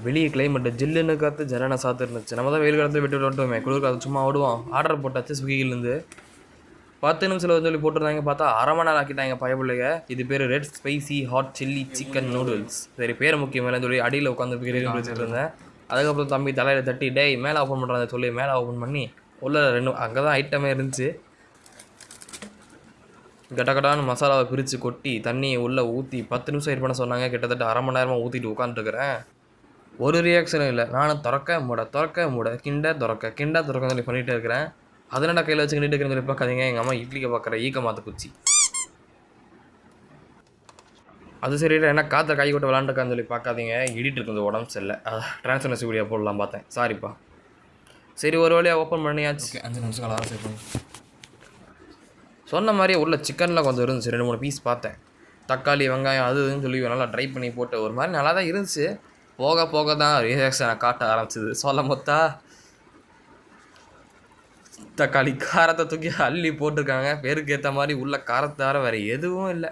வெளியே கிளைமேட் ஜில்லுன்னு காற்று ஜலன சாத்து இருந்துச்சு. நம்ம தான் வெயில் காலத்தில் விட்டு விட்டுமே, குளிர் காற்று சும்மா ஓடுவோம். ஆர்டர் போட்டாச்சு ஸ்விக்கிலேருந்து. 10 நிமிஷத்தில் சொல்லி போட்டிருந்தாங்க, பார்த்தா அரை மணி நேரம் ஆக்கிட்டாங்க பயப்பிள்ளைங்க. இது பேர் red spicy hot chilli chicken noodles. சரி, பேர் முக்கியம் இல்லைன்னு சொல்லி அடியில் உட்காந்து பிடிச்சிட்டு இருந்தேன். அதுக்கப்புறம் தம்பி தலையில் தட்டி டேய் மேலே ஓப்பன் பண்ணுறாங்க சொல்லி மேலே ஓப்பன் பண்ணி உள்ள 2 அங்கே தான் ஐட்டமே இருந்துச்சு. கட்டக்கட்டான்னு மசாலாவை பிரித்து கொட்டி தண்ணியை உள்ளே ஊற்றி 10 நிமிஷம் வெயிட் பண்ண சொன்னாங்க. கிட்டத்தட்ட அரை மணி நேரமாக ஊற்றிட்டு உட்காந்துருக்குறேன். ஒரு ரியாக்ஷனும் இல்லை. நானும் திறக்க மூட கிண்ட திறக்க சொல்லி பண்ணிகிட்டே இருக்கிறேன். அதனால கையில் வச்சு கிண்டிட்டு இருக்கிறேன் சொல்லி பார்க்காதீங்க. எங்கள் அம்மா இட்லிக்கு பார்க்குற ஈக்க மாற்ற குச்சி. அது சரியில்லை, என்ன காற்றை கை கொட்டு விளாண்டுக்கான்னு சொல்லி பார்க்காதீங்க. இடிட்டு இருக்குது உடம்பு சரியில்லை. ட்ரான்ஸ்பரன்சி வீடியோ போடலாம் பார்த்தேன், சாரிப்பா. சரி, ஒரு வழியாக ஓப்பன் பண்ணியாச்சு. 5 நிமிஷம் கலராக சேவ் பண்ணி சொன்ன மாதிரியே உள்ள சிக்கனில் கொஞ்சம் இருந்துச்சு. 2-3 பீஸ் பார்த்தேன். தக்காளி வெங்காயம் அது இதுன்னு சொல்லி நல்லா ட்ரை பண்ணி போட்டு ஒரு மாதிரி நல்லா தான் இருந்துச்சு. போக போக தான் ரியாக்ஷனை காட்ட ஆரம்பிச்சிது. சொல்ல மொத்தா தக்காளி காரத்தை தூக்கி அள்ளி போட்டிருக்காங்க. பேருக்கு ஏற்ற மாதிரி உள்ள காரத்தார வேறு எதுவும் இல்லை.